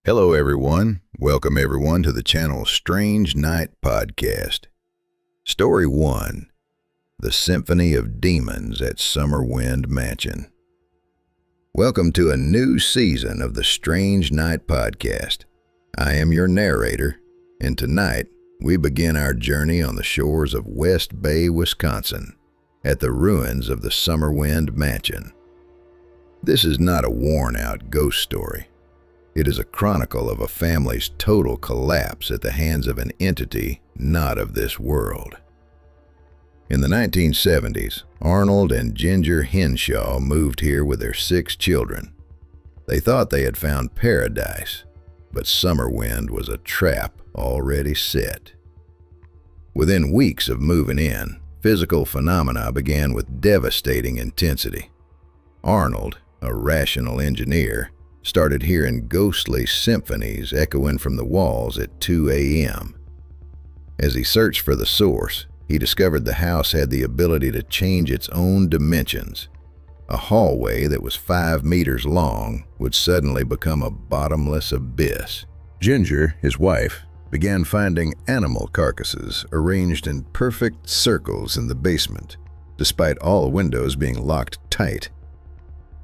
Hello everyone, welcome everyone to the channel Strange Night Podcast. Story 1, The Symphony of Demons at Summerwind Mansion. Welcome to a new season of the Strange Night Podcast. I am your narrator, and tonight we begin our journey on the shores of West Bay, Wisconsin, at the ruins of the Summerwind Mansion. This is not a worn-out ghost story. It is a chronicle of a family's total collapse at the hands of an entity not of this world. In the 1970s, Arnold and Ginger Henshaw moved here with their 6 children. They thought they had found paradise, but Summerwind was a trap already set. Within weeks of moving in, physical phenomena began with devastating intensity. Arnold, a rational engineer, started hearing ghostly symphonies echoing from the walls at 2 a.m. As he searched for the source, he discovered the house had the ability to change its own dimensions. A hallway that was 5 meters long would suddenly become a bottomless abyss. Ginger, his wife, began finding animal carcasses arranged in perfect circles in the basement, despite all windows being locked tight.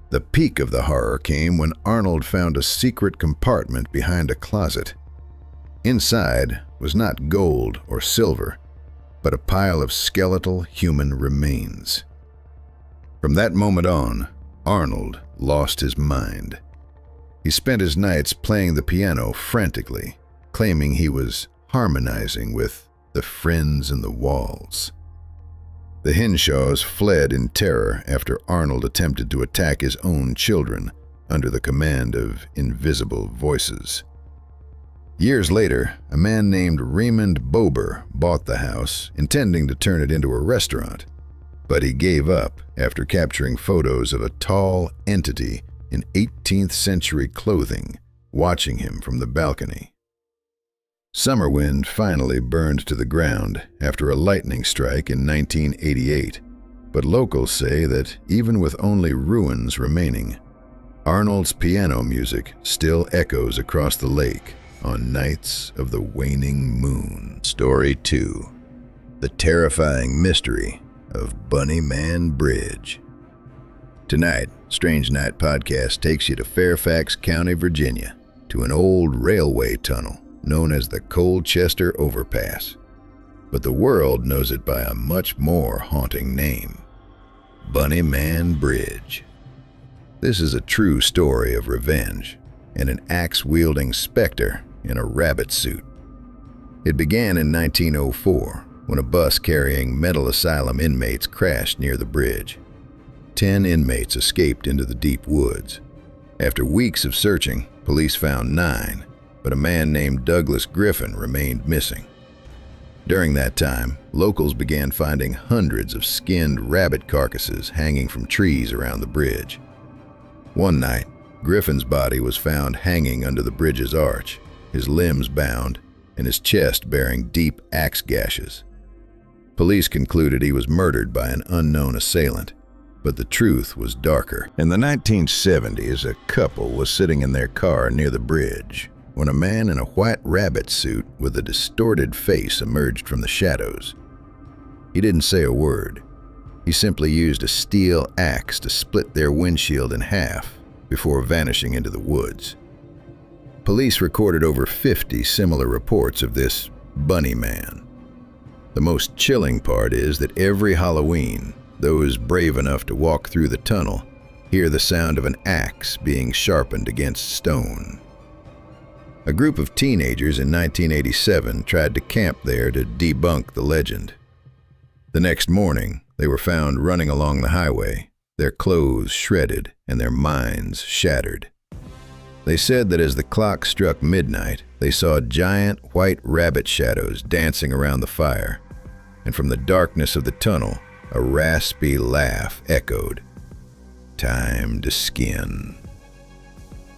The peak of the horror came when Arnold found a secret compartment behind a closet. Inside was not gold or silver, but a pile of skeletal human remains. From that moment on, Arnold lost his mind. He spent his nights playing the piano frantically, claiming he was harmonizing with the friends in the walls. The Henshaws fled in terror after Arnold attempted to attack his own children under the command of invisible voices. Years later, a man named Raymond Bober bought the house, intending to turn it into a restaurant, but he gave up after capturing photos of a tall entity in 18th century clothing watching him from the balcony. Summerwind finally burned to the ground after a lightning strike in 1988, but locals say that even with only ruins remaining, Arnold's piano music still echoes across the lake on nights of the waning moon. Story 2, The Terrifying Mystery of Bunny Man Bridge. Tonight, Strange Night Podcast takes you to Fairfax County, Virginia, to an old railway tunnel known as the Colchester Overpass, but the world knows it by a much more haunting name, Bunny Man Bridge. This is a true story of revenge and an axe-wielding specter in a rabbit suit. It began in 1904 when a bus carrying mental asylum inmates crashed near the bridge. 10 inmates escaped into the deep woods. After weeks of searching, police found 9, but a man named Douglas Griffin remained missing. During that time, locals began finding hundreds of skinned rabbit carcasses hanging from trees around the bridge. One night, Griffin's body was found hanging under the bridge's arch, his limbs bound, and his chest bearing deep axe gashes. Police concluded he was murdered by an unknown assailant, but the truth was darker. In the 1970s, a couple was sitting in their car near the bridge when a man in a white rabbit suit with a distorted face emerged from the shadows. He didn't say a word. He simply used a steel axe to split their windshield in half before vanishing into the woods. Police recorded over 50 similar reports of this Bunny Man. The most chilling part is that every Halloween, those brave enough to walk through the tunnel hear the sound of an axe being sharpened against stone. A group of teenagers in 1987 tried to camp there to debunk the legend. The next morning, they were found running along the highway, their clothes shredded and their minds shattered. They said that as the clock struck midnight, they saw giant white rabbit shadows dancing around the fire, and from the darkness of the tunnel, a raspy laugh echoed. Time to skin.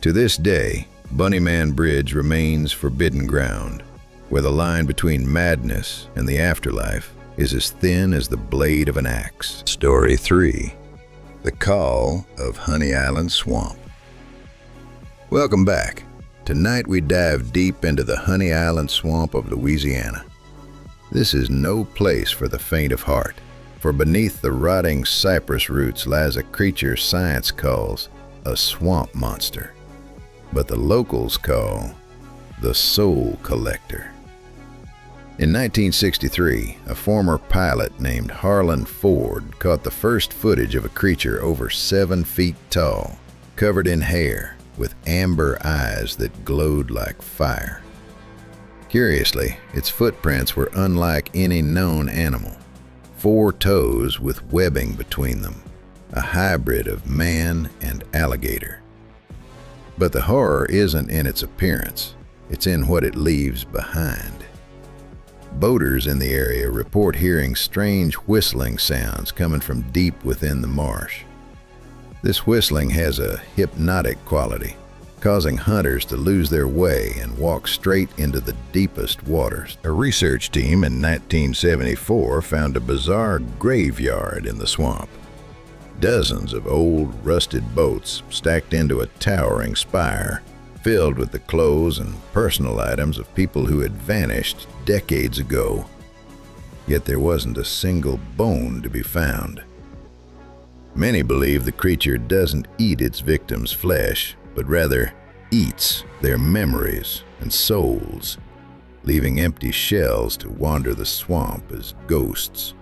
To this day, Bunny Man Bridge remains forbidden ground, where the line between madness and the afterlife is as thin as the blade of an axe. Story 3, The Call of Honey Island Swamp. Welcome back. Tonight we dive deep into the Honey Island swamp of Louisiana. This is no place for the faint of heart, for beneath the rotting cypress roots lies a creature science calls a swamp monster, but the locals call the soul collector. In 1963, a former pilot named Harlan Ford caught the first footage of a creature over 7 feet tall, covered in hair, with amber eyes that glowed like fire. Curiously, its footprints were unlike any known animal. 4 toes with webbing between them, a hybrid of man and alligator. But the horror isn't in its appearance, it's in what it leaves behind. Boaters in the area report hearing strange whistling sounds coming from deep within the marsh. This whistling has a hypnotic quality, causing hunters to lose their way and walk straight into the deepest waters. A research team in 1974 found a bizarre graveyard in the swamp. Dozens of old, rusted boats stacked into a towering spire, filled with the clothes and personal items of people who had vanished decades ago. Yet there wasn't a single bone to be found. Many believe the creature doesn't eat its victims' flesh, but rather eats their memories and souls, leaving empty shells to wander the swamp as ghosts.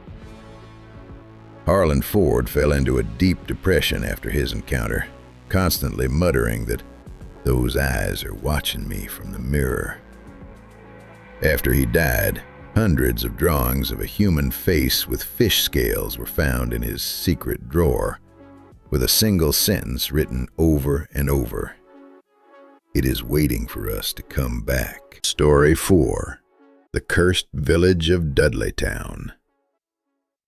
Harlan Ford fell into a deep depression after his encounter, constantly muttering that those eyes are watching me from the mirror. After he died, hundreds of drawings of a human face with fish scales were found in his secret drawer, with a single sentence written over and over: "It is waiting for us to come back." Story 4. The Cursed Village of Dudleytown.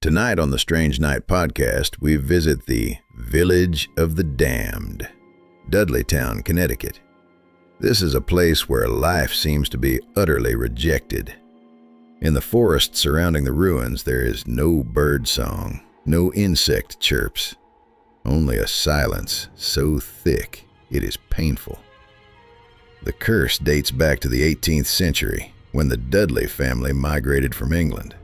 Tonight on the Strange Night podcast, we visit the Village of the Damned, Dudleytown, Connecticut. This is a place where life seems to be utterly rejected. In the forest surrounding the ruins, there is no bird song, no insect chirps, only a silence so thick it is painful. The curse dates back to the 18th century, when the Dudley family migrated from England.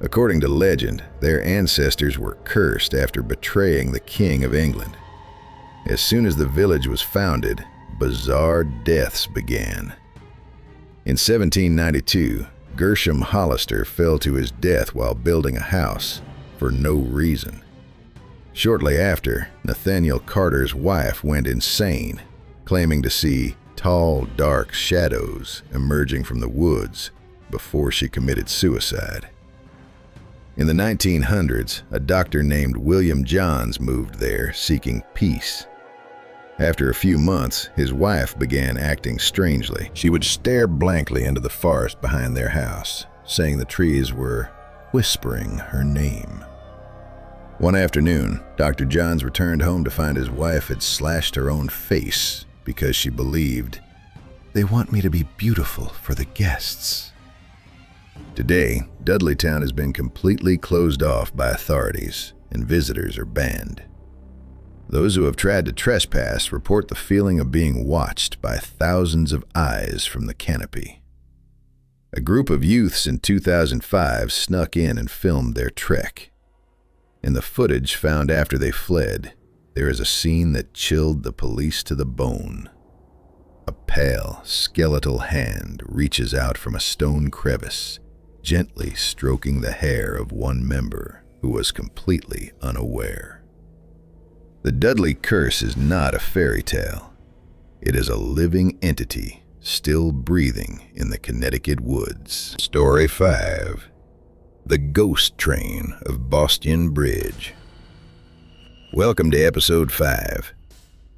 According to legend, their ancestors were cursed after betraying the King of England. As soon as the village was founded, bizarre deaths began. In 1792, Gershom Hollister fell to his death while building a house for no reason. Shortly after, Nathaniel Carter's wife went insane, claiming to see tall, dark shadows emerging from the woods before she committed suicide. In the 1900s, a doctor named William Johns moved there seeking peace. After a few months, his wife began acting strangely. She would stare blankly into the forest behind their house, saying the trees were whispering her name. One afternoon, Dr. Johns returned home to find his wife had slashed her own face because she believed, "They want me to be beautiful for the guests." Today, Dudleytown has been completely closed off by authorities, and visitors are banned. Those who have tried to trespass report the feeling of being watched by thousands of eyes from the canopy. A group of youths in 2005 snuck in and filmed their trek. In the footage found after they fled, there is a scene that chilled the police to the bone. A pale, skeletal hand reaches out from a stone crevice, gently stroking the hair of one member who was completely unaware. The Dudley curse is not a fairy tale. It is a living entity still breathing in the Connecticut woods. Story 5. The Ghost Train of Boston Bridge. Welcome to Episode 5.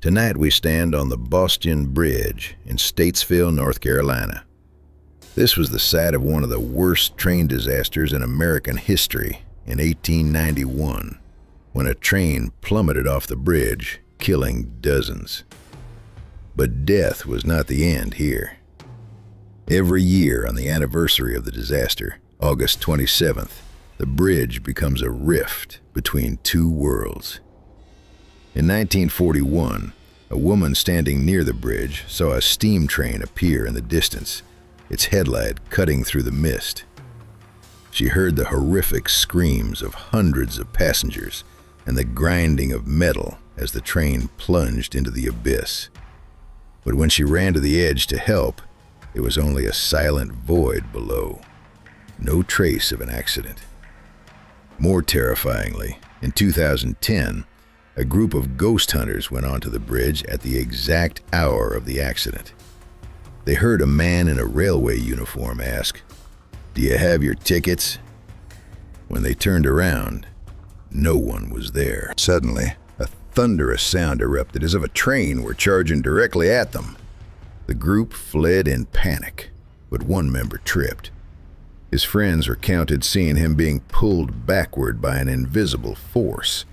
Tonight we stand on the Boston Bridge in Statesville, North Carolina. This was the site of one of the worst train disasters in American history in 1891. When a train plummeted off the bridge, killing dozens. But death was not the end here. Every year on the anniversary of the disaster, August 27th, the bridge becomes a rift between two worlds. In 1941, A woman standing near the bridge saw a steam train appear in the distance, its headlight cutting through the mist. She heard the horrific screams of hundreds of passengers and the grinding of metal as the train plunged into the abyss. But when she ran to the edge to help, it was only a silent void below. No trace of an accident. More terrifyingly, in 2010, a group of ghost hunters went onto the bridge at the exact hour of the accident. They heard a man in a railway uniform ask, "Do you have your tickets?" When they turned around, no one was there. Suddenly, a thunderous sound erupted as if a train were charging directly at them. The group fled in panic, but one member tripped. His friends recounted seeing him being pulled backward by an invisible force,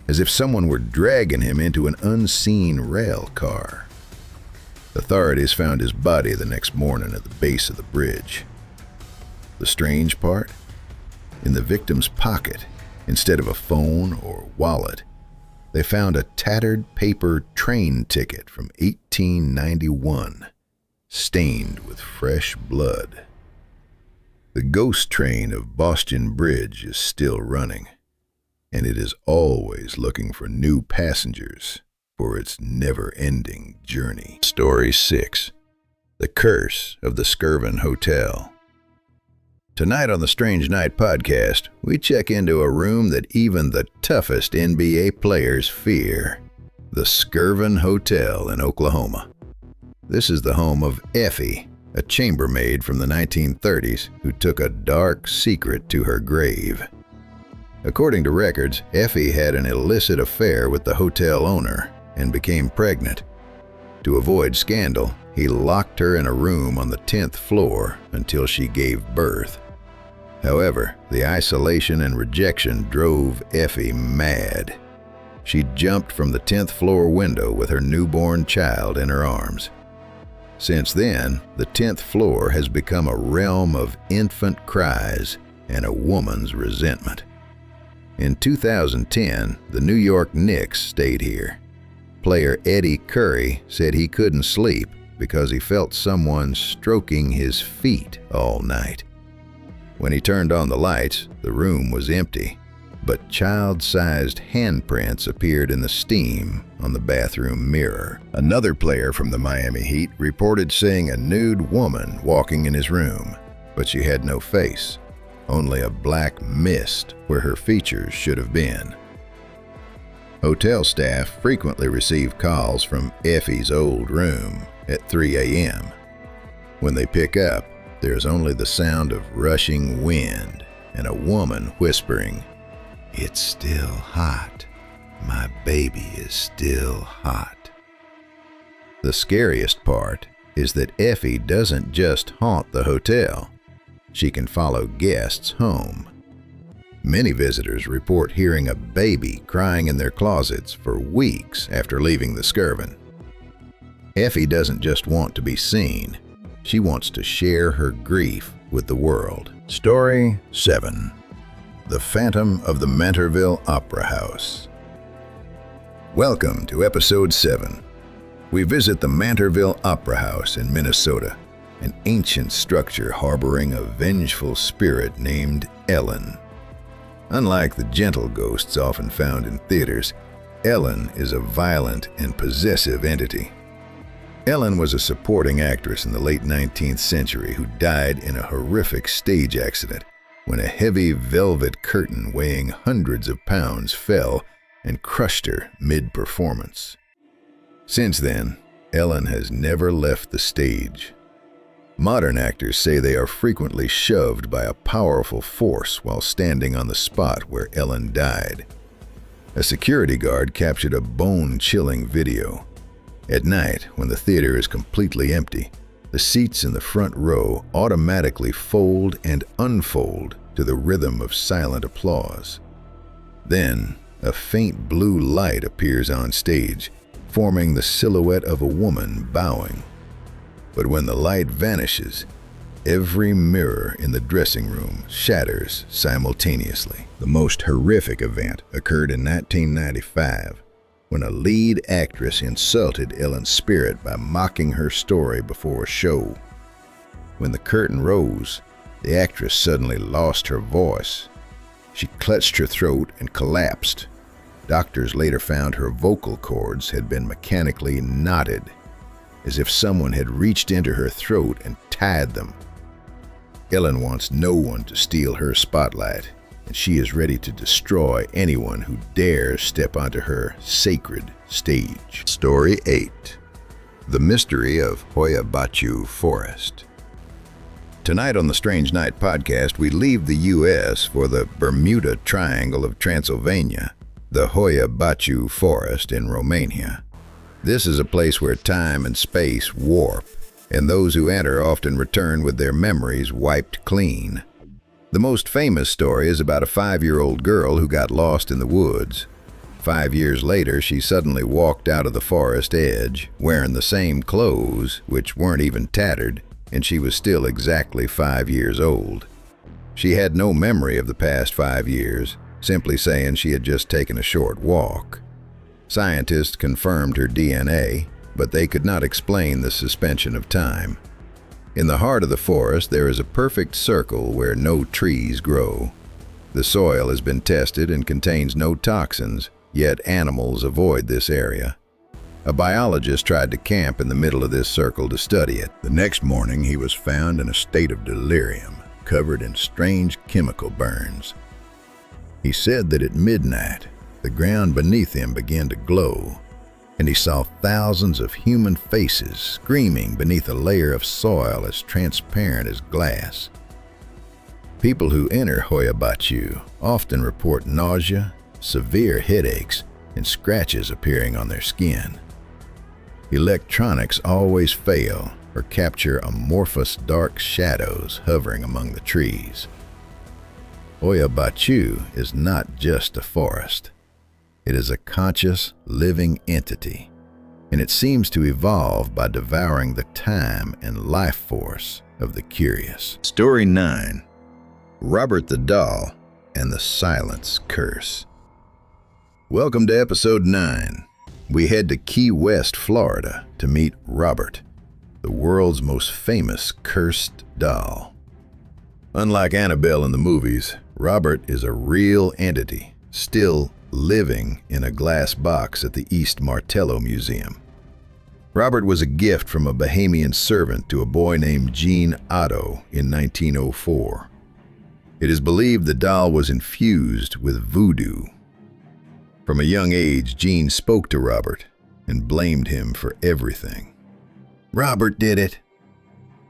as if someone were dragging him into an unseen rail car. Authorities found his body the next morning at the base of the bridge. The strange part? In the victim's pocket, instead of a phone or wallet, they found a tattered paper train ticket from 1891, stained with fresh blood. The ghost train of Boston Bridge is still running, and it is always looking for new passengers for its never-ending journey. Story 6. The Curse of the Skirvin Hotel. Tonight on the Strange Night podcast, we check into a room that even the toughest NBA players fear. The Skirvin Hotel in Oklahoma. This is the home of Effie, a chambermaid from the 1930s who took a dark secret to her grave. According to records, Effie had an illicit affair with the hotel owner and became pregnant. To avoid scandal, he locked her in a room on the 10th floor until she gave birth. However, the isolation and rejection drove Effie mad. She jumped from the 10th floor window with her newborn child in her arms. Since then, the 10th floor has become a realm of infant cries and a woman's resentment. In 2010, the New York Knicks stayed here. Player Eddie Curry said he couldn't sleep because he felt someone stroking his feet all night. When he turned on the lights, the room was empty, but child-sized handprints appeared in the steam on the bathroom mirror. Another player from the Miami Heat reported seeing a nude woman walking in his room, but she had no face, only a black mist where her features should have been. Hotel staff frequently receive calls from Effie's old room at 3 a.m. When they pick up, there's only the sound of rushing wind and a woman whispering, "It's still hot. My baby is still hot." The scariest part is that Effie doesn't just haunt the hotel. She can follow guests home. Many visitors report hearing a baby crying in their closets for weeks after leaving the Skirvin. Effie doesn't just want to be seen. She wants to share her grief with the world. Story 7. The Phantom of the Mantorville Opera House. Welcome to Episode 7. We visit the Mantorville Opera House in Minnesota, an ancient structure harboring a vengeful spirit named Ellen. Unlike the gentle ghosts often found in theaters, Ellen is a violent and possessive entity. Ellen was a supporting actress in the late 19th century who died in a horrific stage accident when a heavy velvet curtain weighing hundreds of pounds fell and crushed her mid-performance. Since then, Ellen has never left the stage. Modern actors say they are frequently shoved by a powerful force while standing on the spot where Ellen died. A security guard captured a bone-chilling video. At night, when the theater is completely empty, the seats in the front row automatically fold and unfold to the rhythm of silent applause. Then, a faint blue light appears on stage, forming the silhouette of a woman bowing. But when the light vanishes, every mirror in the dressing room shatters simultaneously. The most horrific event occurred in 1995, when a lead actress insulted Ellen's spirit by mocking her story before a show. When the curtain rose, the actress suddenly lost her voice. She clutched her throat and collapsed. Doctors later found her vocal cords had been mechanically knotted, as if someone had reached into her throat and tied them. Ellen wants no one to steal her spotlight, and she is ready to destroy anyone who dares step onto her sacred stage. Story 8. The Mystery of Hoya Baciu Forest. Tonight on the Strange Night podcast, we leave the U.S. for the Bermuda Triangle of Transylvania, the Hoya Baciu Forest in Romania. This is a place where time and space warp, and those who enter often return with their memories wiped clean. The most famous story is about a 5-year-old girl who got lost in the woods. 5 years later, she suddenly walked out of the forest edge, wearing the same clothes, which weren't even tattered, and she was still exactly 5 years old. She had no memory of the past 5 years, simply saying she had just taken a short walk. Scientists confirmed her DNA, but they could not explain the suspension of time. In the heart of the forest, there is a perfect circle where no trees grow. The soil has been tested and contains no toxins, yet animals avoid this area. A biologist tried to camp in the middle of this circle to study it. The next morning, he was found in a state of delirium, covered in strange chemical burns. He said that at midnight, the ground beneath him began to glow, and he saw thousands of human faces screaming beneath a layer of soil as transparent as glass. People who enter Hoya Baciu often report nausea, severe headaches, and scratches appearing on their skin. Electronics always fail or capture amorphous dark shadows hovering among the trees. Hoya Baciu is not just a forest. It is a conscious, living entity, and it seems to evolve by devouring the time and life force of the curious. Story 9. Robert the Doll and the Silence Curse. Welcome to episode 9. We head to Key West, Florida to meet Robert, the world's most famous cursed doll. Unlike Annabelle in the movies, Robert is a real entity, still living in a glass box at the East Martello Museum. Robert was a gift from a Bahamian servant to a boy named Gene Otto in 1904. It is believed the doll was infused with voodoo. From a young age, Gene spoke to Robert and blamed him for everything. Robert did it.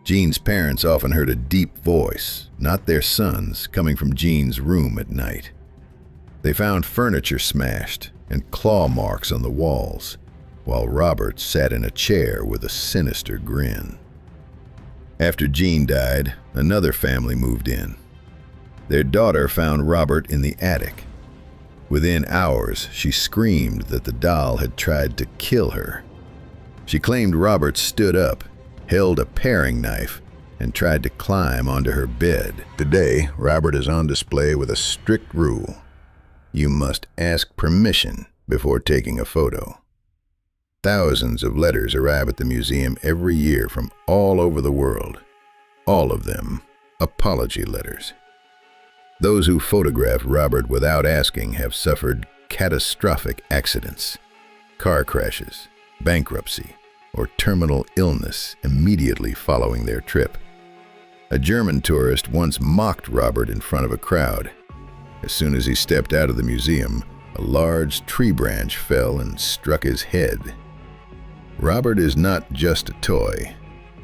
Gene's parents often heard a deep voice, not their son's, coming from Gene's room at night. They found furniture smashed and claw marks on the walls, while Robert sat in a chair with a sinister grin. After Gene died, another family moved in. Their daughter found Robert in the attic. Within hours, she screamed that the doll had tried to kill her. She claimed Robert stood up, held a paring knife, and tried to climb onto her bed. Today, Robert is on display with a strict rule. You must ask permission before taking a photo. Thousands of letters arrive at the museum every year from all over the world. All of them apology letters. Those who photographed Robert without asking have suffered catastrophic accidents, car crashes, bankruptcy, or terminal illness immediately following their trip. A German tourist once mocked Robert in front of a crowd. As soon as he stepped out of the museum, a large tree branch fell and struck his head. Robert is not just a toy.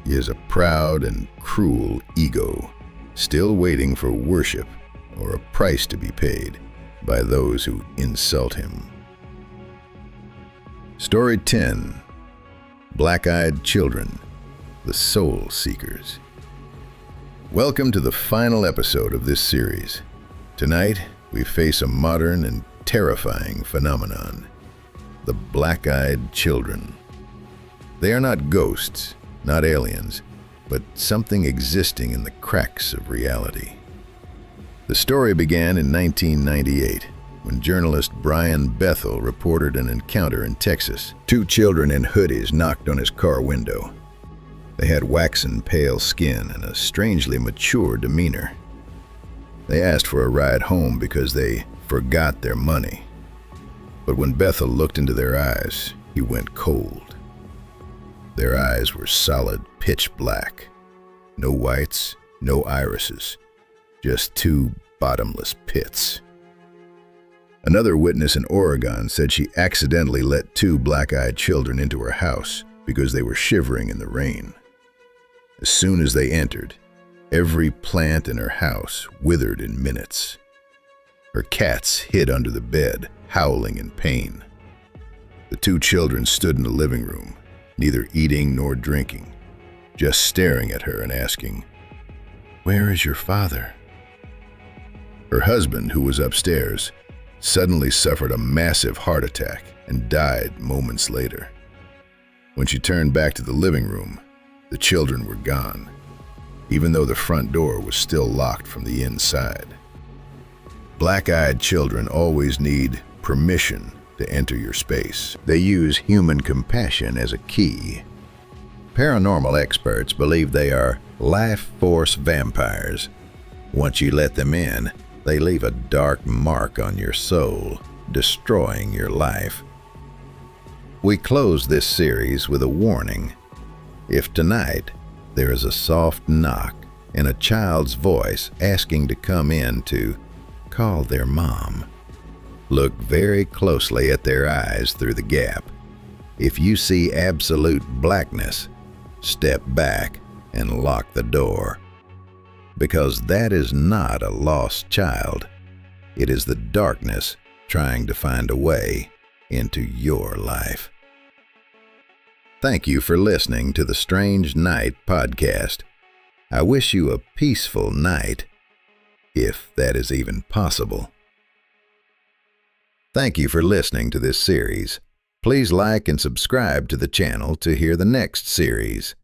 He is a proud and cruel ego, still waiting for worship or a price to be paid by those who insult him. Story 10. Black-Eyed Children, the Soul Seekers. Welcome to the final episode of this series. Tonight, we face a modern and terrifying phenomenon, the black-eyed children. They are not ghosts, not aliens, but something existing in the cracks of reality. The story began in 1998. when journalist Brian Bethel reported an encounter in Texas. 2 children in hoodies knocked on his car window. They had waxen pale skin and a strangely mature demeanor. They asked for a ride home because they forgot their money. But when Bethel looked into their eyes, he went cold. Their eyes were solid pitch black. No whites, no irises, just 2 bottomless pits. Another witness in Oregon said she accidentally let 2 black-eyed children into her house because they were shivering in the rain. As soon as they entered, every plant in her house withered in minutes. Her cats hid under the bed, howling in pain. The 2 children stood in the living room, neither eating nor drinking, just staring at her and asking, "Where is your father?" Her husband, who was upstairs, suddenly suffered a massive heart attack and died moments later. When she turned back to the living room, the children were gone, even though the front door was still locked from the inside. Black-eyed children always need permission to enter your space. They use human compassion as a key. Paranormal experts believe they are life force vampires. Once you let them in, they leave a dark mark on your soul, destroying your life. We close this series with a warning. If tonight there is a soft knock and a child's voice asking to come in to call their mom, look very closely at their eyes through the gap. If you see absolute blackness, step back and lock the door. Because that is not a lost child. It is the darkness trying to find a way into your life. Thank you for listening to the Strange Night podcast. I wish you a peaceful night, if that is even possible. Thank you for listening to this series. Please like and subscribe to the channel to hear the next series.